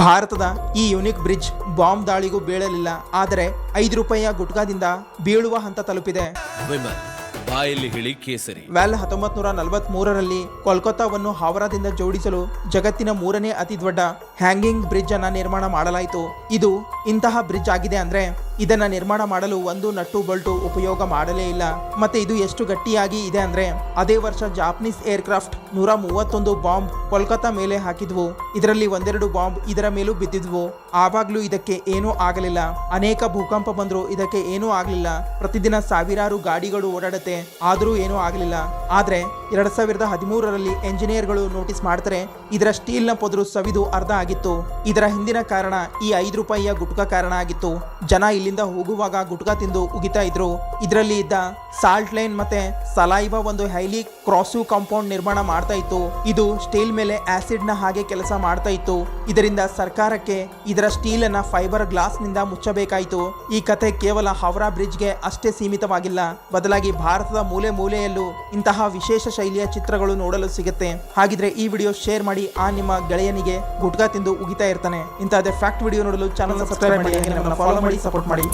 ಭಾರತದ ಈ unique bridge bomb ದಾಳಿಗೂ ಬೀಳಲಿಲ್ಲ, ಆದರೆ 5 ರೂಪಾಯಿಯ ಗುಟ್ಕಾದಿಂದ ಬೀಳುವ ಹಂತ ತಲುಪಿದೆ. ಬಾಯಲ್ಲಿ ಹೇಳಿ ಕೇಸರಿ. 1943ರಲ್ಲಿ ಕೋಲ್ಕತ್ತಾವನ್ನು ಹಾವರಾದಿಂದ ಜೋಡಿಸಲು ಜಗತ್ತಿನ 3ನೇ ಅತಿ ದೊಡ್ಡ ಹ್ಯಾಂಗಿಂಗ್ ಬ್ರಿಡ್ಜ್ ಅನ್ನ ನಿರ್ಮಾಣ ಮಾಡಲಾಯಿತು. ಇದು ಇಂತಹ ಬ್ರಿಡ್ಜ್ ಆಗಿದೆ ಅಂದ್ರೆ ಇದನ್ನ ನಿರ್ಮಾಣ ಮಾಡಲು ಒಂದು ನಟ್ಟು ಬೋಲ್ಟು ಉಪಯೋಗ ಮಾಡಲೇ ಇಲ್ಲ. ಮತ್ತೆ ಇದು ಎಷ್ಟು ಗಟ್ಟಿಯಾಗಿ ಇದೆ ಅಂದ್ರೆ ಅದೇ ವರ್ಷ ಜಾಪನೀಸ್ ಏರ್ಕ್ರಾಫ್ಟ್ 131 ಬಾಂಬ್ ಕೋಲ್ಕತ್ತಾ ಮೇಲೆ ಹಾಕಿದ್ವು. ಇದರಲ್ಲಿ 1-2 ಬಾಂಬ್ ಇದರ ಮೇಲೂ ಬಿದ್ದಿದ್ವು. ಆವಾಗ್ಲೂ ಇದಕ್ಕೆ ಏನೂ ಆಗಲಿಲ್ಲ. ಅನೇಕ ಭೂಕಂಪ ಬಂದ್ರು, ಇದಕ್ಕೆ ಏನೂ ಆಗಲಿಲ್ಲ. ಪ್ರತಿದಿನ ಸಾವಿರಾರು ಗಾಡಿಗಳು ಓಡಾಡುತ್ತೆ, ಆದರೂ ಏನೂ ಆಗಲಿಲ್ಲ. ಆದ್ರೆ 2013ರಲ್ಲಿ ಎಂಜಿನಿಯರ್ಗಳು ನೋಟಿಸ್ ಮಾಡ್ತಾರೆ, ಇದರ ಸ್ಟೀಲ್ನ ಪೊದರು ಸವಿದು ಅರ್ಧ ಆಗಿತ್ತು. ಇದರ ಹಿಂದಿನ ಕಾರಣ ಈ 5 ರೂಪಾಯಿಯ ಗುಟ್ಕಾ ಕಾರಣ ಆಗಿತ್ತು. ಜನ ಇಲ್ಲಿಂದ ಹೋಗುವಾಗ ಗುಟ್ಕಾ ತಿಂದು ಉಗಿತಾ ಇದ್ರು. ಇದರಲ್ಲಿ ಇದ್ದ ಸಾಲ್ಟ್ ಲೈನ್ ಮತ್ತೆ ಸಲೈವಾ ಒಂದು ಹೈಲಿ ಕ್ರಾಸಿವ್ ಕಾಂಪೌಂಡ್ ನಿರ್ಮಾಣ ಮಾಡ್ತಾ ಇತ್ತು. ಇದು ಸ್ಟೀಲ್ ಮೇಲೆ ಆಸಿಡ್ ನ ಹಾಗೆ ಕೆಲಸ ಮಾಡ್ತಾ ಇತ್ತು. ಇದರಿಂದ ಸರ್ಕಾರಕ್ಕೆ ಇದರ ಸ್ಟೀಲ್ ಅನ್ನ ಫೈಬರ್ ಗ್ಲಾಸ್ ನಿಂದ ಮುಚ್ಚಬೇಕಾಯಿತು. ಈ ಕಥೆ ಕೇವಲ ಹವರಾ ಬ್ರಿಡ್ಜ್ಗೆ ಅಷ್ಟೇ ಸೀಮಿತವಾಗಿಲ್ಲ, ಬದಲಾಗಿ ಭಾರತದ ಮೂಲೆ ಮೂಲೆಯಲ್ಲೂ ಇಂತಹ ವಿಶೇಷ ಶೈಲಿಯ ಚಿತ್ರಗಳು ನೋಡಲು ಸಿಗುತ್ತೆ. ಹಾಗಿದ್ರೆ ಈ ವಿಡಿಯೋ ಶೇರ್ ಮಾಡಿ, ಆ ನಿಮ್ಮ ಗೆಳೆಯನಿಗೆ ಗುಟ್ಕಾ ತಿಂದು ಉಗಿತಾ ಇರ್ತಾನೆ. ಇಂತಹದೇ ಫ್ಯಾಕ್ಟ್ ವಿಡಿಯೋ ನೋಡಲು ಚಾನಲ್ ಸಬ್ಸ್ಕ್ರೈಬ್ ಮಾಡಿ, ಫಾಲೋ ಮಾಡಿ, ಸಪೋರ್ಟ್ ಮಾಡಿ.